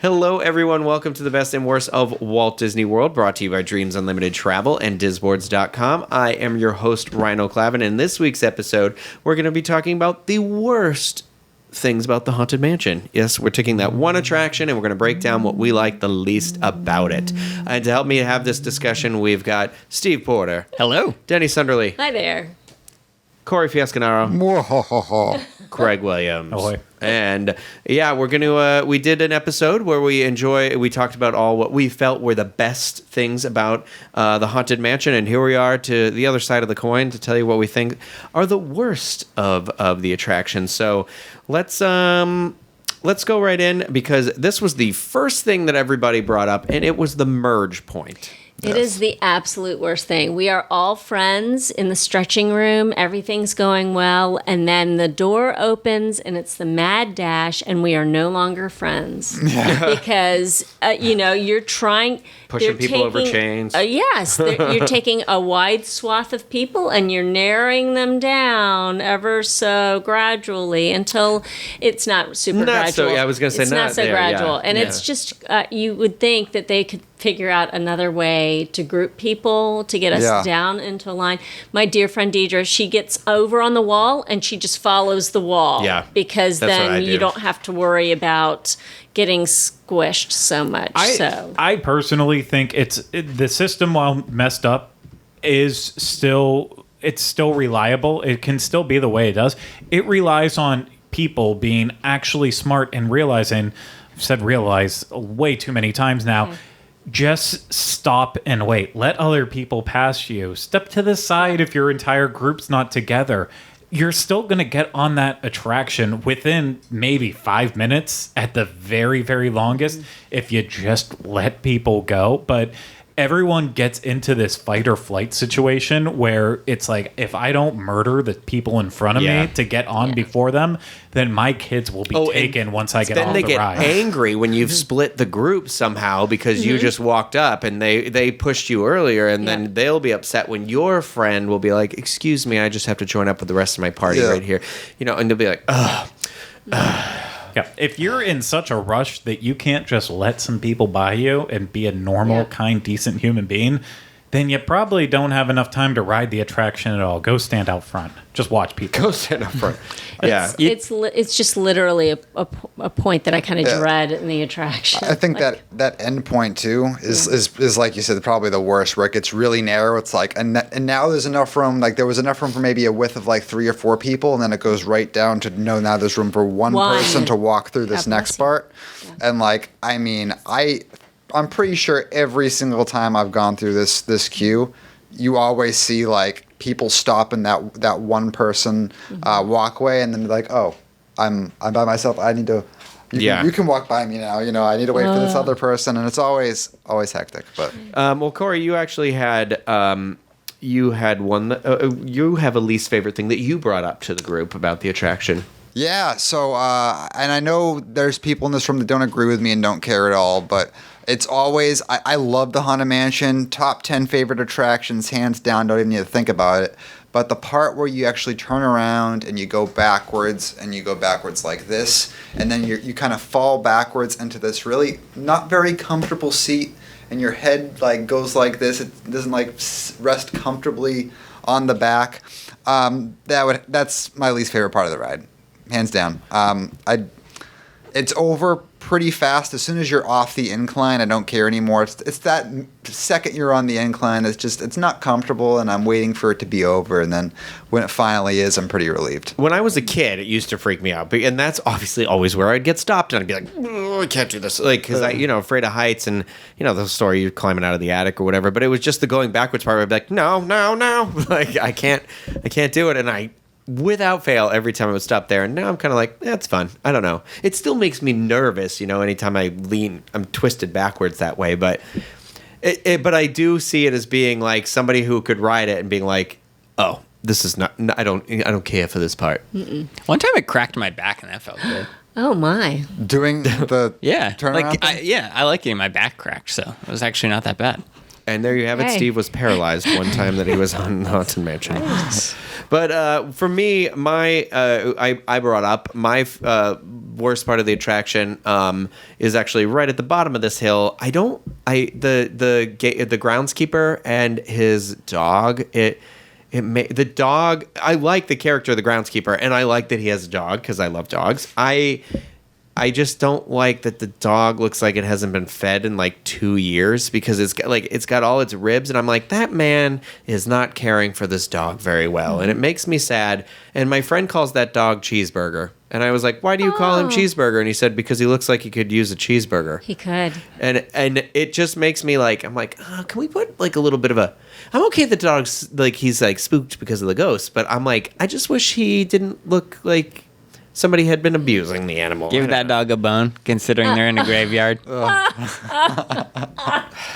Hello, everyone. Welcome to the best and worst of Walt Disney World, brought to you by Dreams Unlimited Travel and Disboards.com. I am your host, Ryan O'Clavin, and in this week's episode, we're going to be talking about the worst things about the Haunted Mansion. Yes, we're taking that one attraction, and we're going to break down what we like the least about it. And to help me have this discussion, we've got Steve Porter. Hello. Denny Sunderly. Hi there. Corey Fiascanaro. Craig Williams. Ahoy. And yeah, we're going to, we did an episode where we talked about all what we felt were the best things about the Haunted Mansion. And here we are to the other side of the coin to tell you what we think are the worst of the attractions. So let's go right in, because this was the first thing that everybody brought up, and it was the merge point. It is the absolute worst thing. We are all friends in the stretching room. Everything's going well. And then the door opens and it's the mad dash and we are no longer friends. Because, you're trying... Pushing people over chains. Yes. You're taking a wide swath of people and you're narrowing them down ever so gradually until it's not super gradual. I was going to say it's not so there, gradual. yeah. And it's just, you would think that they could figure out another way to group people to get us down into a line. My dear friend Deidre, she gets over on the wall and she just follows the wall. Yeah, because then you don't have to worry about getting squished so much. I personally think the system, while messed up, is still reliable. It can still be the way it does. It relies on people being actually smart and realizing. I've said realize way too many times now. Mm-hmm. Just stop and wait. Let other people pass you. Step to the side if your entire group's not together. You're still going to get on that attraction within maybe 5 minutes at the very, very longest if you just let people go. But everyone gets into this fight or flight situation where it's like, if I don't murder the people in front of me to get on before them, then my kids will be taken once I get off the ride. Then they get angry when you've split the group somehow because you just walked up and they pushed you earlier, and then they'll be upset when your friend will be like, excuse me, I just have to join up with the rest of my party right here. And they'll be like, ugh. Yeah, if you're in such a rush that you can't just let some people by you and be a normal, kind, decent human being, then you probably don't have enough time to ride the attraction at all. Go stand out front. Just watch people. Go stand out front. It's just literally a point that I kind of dread in the attraction. I think that end point too is like you said, probably the worst, where it gets really narrow. It's like, and now there's enough room. Like there was enough room for maybe a width of like 3 or 4 people, and then it goes right down to now there's room for one person to walk through this next part. Yeah. And like, I mean, I'm pretty sure every single time I've gone through this queue, you always see like people stop in that one person walkway, and then be like, oh, I'm by myself. I need to. You can walk by me now. I need to wait for this other person, and it's always hectic. But well, Corey, you actually had you had you have a least favorite thing that you brought up to the group about the attraction. Yeah. So and I know there's people in this room that don't agree with me and don't care at all, but. It's always, I love the Haunted Mansion, top 10 favorite attractions, hands down, don't even need to think about it. But the part where you actually turn around and you go backwards, like this, and then you kind of fall backwards into this really not very comfortable seat, and your head like goes like this, it doesn't like rest comfortably on the back. That's my least favorite part of the ride, hands down. It's over pretty fast. As soon as you're off the incline, I don't care anymore. It's that second you're on the incline, it's not comfortable, and I'm waiting for it to be over, and then when it finally is, I'm pretty relieved. When I was a kid, it used to freak me out, and that's obviously always where I'd get stopped, and I'd be like, oh, I can't do this, like, because I, afraid of heights, and the story, you climbing out of the attic or whatever, but it was just the going backwards part where I'd be like, no, like, I can't do it, and I without fail, every time I would stop there. And now I'm kind of like, it's fun. I don't know. It still makes me nervous, anytime I lean, I'm twisted backwards that way. But but I do see it as being like somebody who could ride it and being like, oh, this is not, I don't care for this part. Mm-mm. One time I cracked my back and that felt good. Oh my! Doing the turnaround thing? I like getting my back cracked, so it was actually not that bad. And there you have it. Hey. Steve was paralyzed one time that he was on Haunted Mansion. But for me, I brought up my worst part of the attraction is actually right at the bottom of this hill. The groundskeeper and his dog. The dog. I like the character of the groundskeeper, and I like that he has a dog because I love dogs. I just don't like that the dog looks like it hasn't been fed in like 2 years because it's got all its ribs, and I'm like, that man is not caring for this dog very well, and it makes me sad. And my friend calls that dog Cheeseburger, and I was like, why do you call him Cheeseburger? And he said because he looks like he could use a cheeseburger. He could. And it just makes me like, I'm like, can we put like a little bit of a? I'm okay if the dog's like he's like spooked because of the ghost, but I'm like, I just wish he didn't look like somebody had been abusing the animal. Give that dog a bone, considering they're in a graveyard.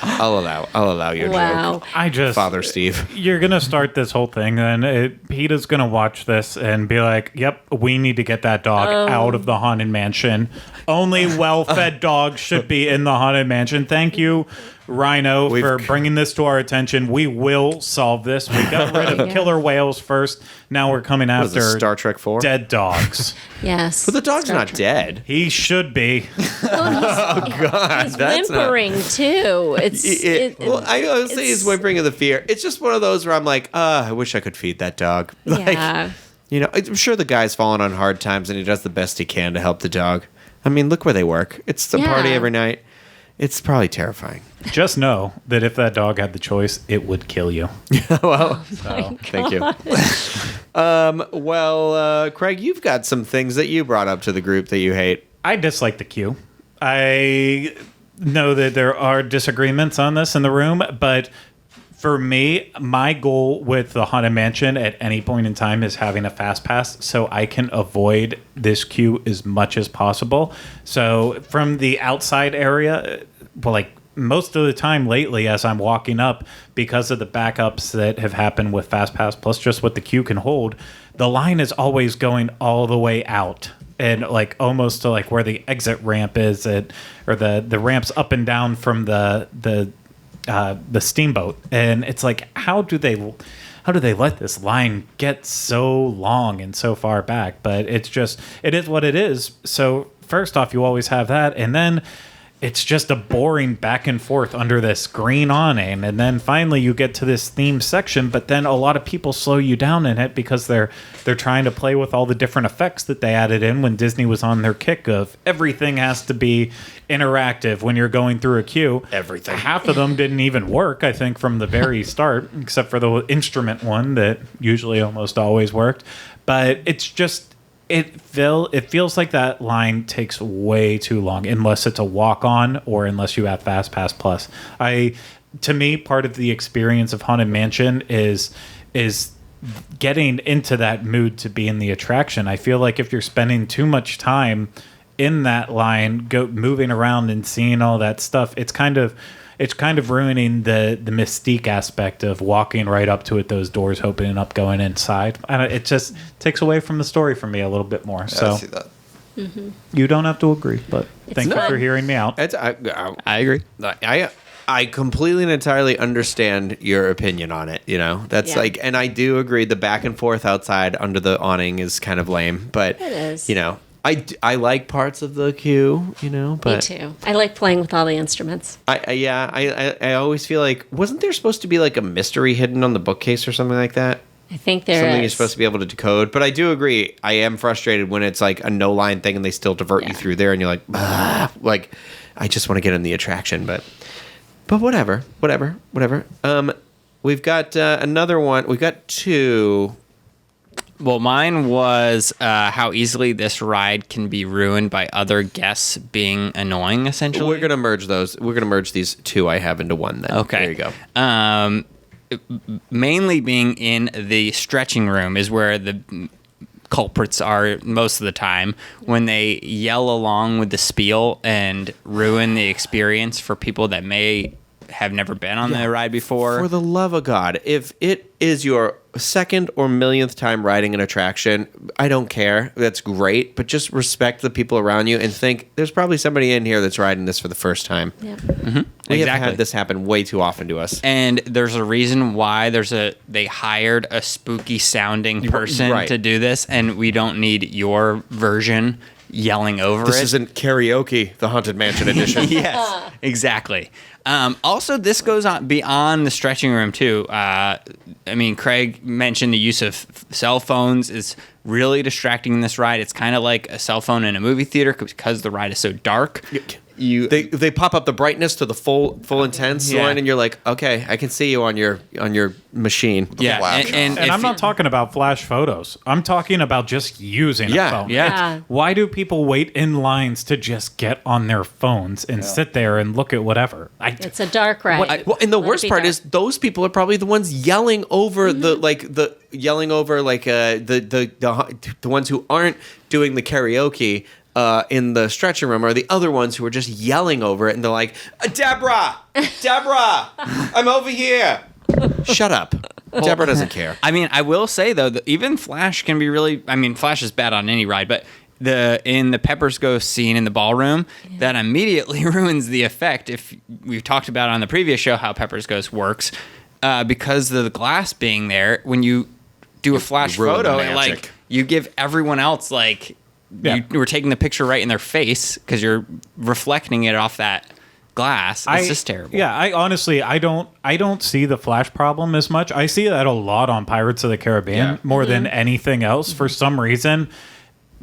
I'll allow your Wow. joke. I just Father Steve. You're gonna start this whole thing, and Peter's gonna watch this and be like, "Yep, we need to get that dog out of the haunted mansion. Only well-fed dogs should be in the haunted mansion." Thank you, Rhino, for bringing this to our attention. We will solve this. We got rid of killer whales first. Now we're coming Was after this Star Trek 4? dead dogs. Yes. But the dog's Star not Trek. dead. He should be. He's That's not- whimpering too. Well, I would say he's whimpering of the fear. It's just one of those where I'm like, I wish I could feed that dog. Like, Yeah. you know, I'm sure the guy's fallen on hard times and he does the best he can to help the dog. I mean, look where they work. It's the party Yeah. every night. It's probably terrifying. Just know that if that dog had the choice, it would kill you. Well, So, thank you. Craig, you've got some things that you brought up to the group that you hate. I dislike the queue. I know that there are disagreements on this in the room, but for me, my goal with the Haunted Mansion at any point in time is having a fast pass so I can avoid this queue as much as possible. So from the outside area, well, like most of the time lately as I'm walking up, because of the backups that have happened with fast pass plus just what the queue can hold, the line is always going all the way out. And like almost to like where the exit ramp is or the ramps up and down from the steamboat. And it's like, how do they let this line get so long and so far back? But it is what it is. So first off, you always have that, and then it's just a boring back and forth under this green awning. And then finally you get to this themed section, but then a lot of people slow you down in it because they're trying to play with all the different effects that they added in when Disney was on their kick of everything has to be interactive when you're going through a queue. Everything. Half of them didn't even work, I think, from the very start, except for the instrument one that usually almost always worked. But it's just, it feels like that line takes way too long unless it's a walk-on or unless you have Fast Pass Plus. To me, part of the experience of Haunted Mansion is getting into that mood to be in the attraction. I feel like if you're spending too much time in that line, moving around and seeing all that stuff, it's kind of ruining the mystique aspect of walking right up to it, those doors opening up, going inside. It just takes away from the story for me a little bit more. Yeah, So I see that. you don't have to agree, but thank you fun. for hearing me out. I agree. I completely and entirely understand your opinion on it. You know, that's Yeah. like, and I do agree. The back and forth outside under the awning is kind of lame, but It is. you know, I like parts of the queue. You know, but Me too. I like playing with all the instruments. I always feel like, wasn't there supposed to be like a mystery hidden on the bookcase or something like that? I think there Something you're is. supposed to be able to decode. But I do agree. I am frustrated when it's like a no line thing and they still divert you Yeah. through there, and you're like, like I just want to get in the attraction, but whatever. We've got another one. We've got two. Well, mine was how easily this ride can be ruined by other guests being annoying, essentially. We're gonna merge those. We're gonna merge these two I have into one. Then Okay. there you go. Mainly being in the stretching room is where the culprits are most of the time, when they yell along with the spiel and ruin the experience for people that may have never been on the ride before. For the love of God, if it is your second or millionth time riding an attraction, I don't care. That's great, but just respect the people around you and think there's probably somebody in here that's riding this for the first time. Yep. We have Exactly. had this happen way too often to us. And there's a reason why they hired a spooky sounding person Right. to do this, and we don't need your version yelling over This it. isn't karaoke, the Haunted Mansion edition. Yes, exactly. Also, this goes on beyond the stretching room too. I mean, Craig mentioned the use of cell phones is really distracting in this ride. It's kind of like a cell phone in a movie theater because the ride is so dark. They pop up the brightness to the full intense Yeah. line, and you're like, okay, I can see you on your machine. Yeah, flash. and And if I'm you- not talking about flash photos. I'm talking about just using Yeah, a phone. yeah. Why do people wait in lines to just get on their phones and sit there and look at whatever? It's a dark ride. Well, and the Let it worst be part dark. is those people are probably the ones yelling over the ones who aren't doing the karaoke in the stretching room are the other ones who are just yelling over it, and they're like, Deborah, I'm over here. Shut up. Deborah doesn't care. I mean, I will say though, that even Flash can be really. I mean, Flash is bad on any ride, but in the Pepper's Ghost scene in the ballroom, that immediately ruins the effect. If we've talked about on the previous show how Pepper's Ghost works, because of the glass being there, when you do a flash ruin the photo, it, magic. like you give everyone else like Yeah. you were taking the picture right in their face because you're reflecting it off that glass. It's just terrible. Yeah, I honestly, I don't see the flash problem as much. I see that a lot on Pirates of the Caribbean more than anything else. For some reason,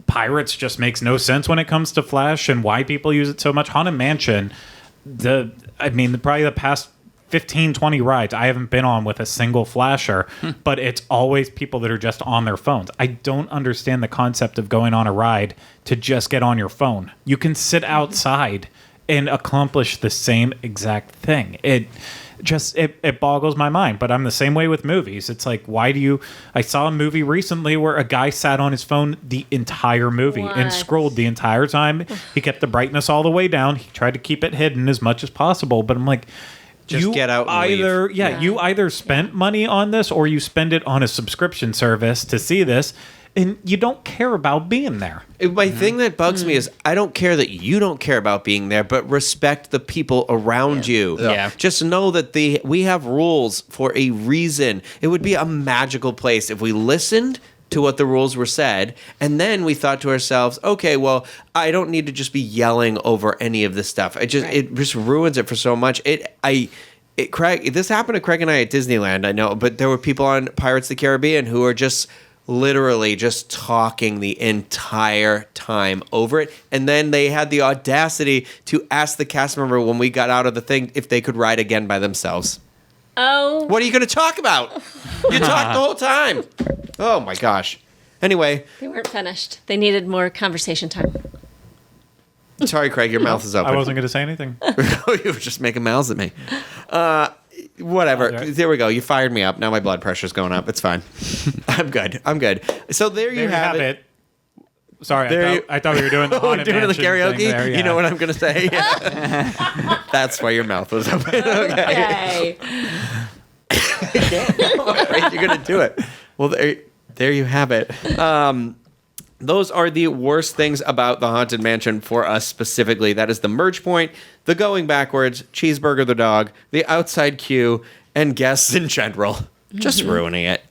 Pirates just makes no sense when it comes to flash and why people use it so much. Haunted Mansion, probably the past 15, 20 rides I haven't been on with a single flasher, but it's always people that are just on their phones. I don't understand the concept of going on a ride to just get on your phone. You can sit outside and accomplish the same exact thing. It boggles my mind, but I'm the same way with movies. It's like, I saw a movie recently where a guy sat on his phone the entire movie and What? scrolled the entire time. He kept the brightness all the way down. He tried to keep it hidden as much as possible, but I'm like, Just get out and leave. you either spent money on this or you spend it on a subscription service to see this, and you don't care about being there. My thing that bugs me is I don't care that you don't care about being there, but respect the people around you. Yeah. Just know that we have rules for a reason. It would be a magical place if we listened to what the rules were said, and then we thought to ourselves, okay, well, I don't need to just be yelling over any of this stuff. It just ruins it for so much. Craig, this happened to Craig and I at Disneyland, I know, but there were people on Pirates of the Caribbean who are just literally just talking the entire time over it, and then they had the audacity to ask the cast member when we got out of the thing if they could ride again by themselves. Oh, What are you going to talk about? You talked the whole time. Oh my gosh. Anyway, they weren't finished. They needed more conversation time. sorry, Craig, your mouth is open. I wasn't going to say anything. You were just making mouths at me. Whatever. Okay. There we go. You fired me up. Now my blood pressure's going up. It's fine. I'm good. So there you There you have have it. it. Sorry, There I thought we were doing the We're Haunted doing the Mansion karaoke. thing there, You know what I'm going to say? That's why your mouth was open. Okay. Okay. You're going to do it. Well, there you have it. Those are the worst things about the Haunted Mansion for us specifically. That is the merge point, the going backwards, Cheeseburger the dog, the outside queue, and guests in general. Just ruining it.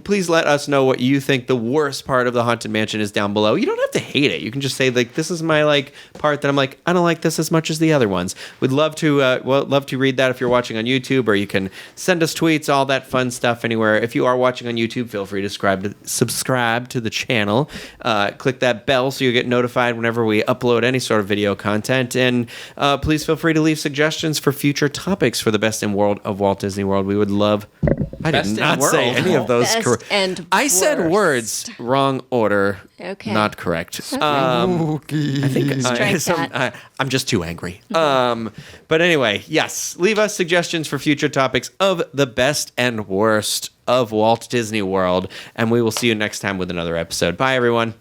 Please let us know what you think the worst part of the Haunted Mansion is down below. You don't have to hate it. You can just say, like, this is my part that I'm like, I don't like this as much as the other ones. We'd love to read that if you're watching on YouTube, or you can send us tweets, all that fun stuff anywhere. If you are watching on YouTube, feel free to subscribe to the channel. Click that bell so you get notified whenever we upload any sort of video content. And please feel free to leave suggestions for future topics for the best in world of Walt Disney World. We would love. I Best did in not say world. any of those Best correct. and I said worst. words wrong order. Okay. Not correct. I think Strike that. I'm just too angry. But anyway, yes, leave us suggestions for future topics of the best and worst of Walt Disney World, and we will see you next time with another episode. Bye, everyone.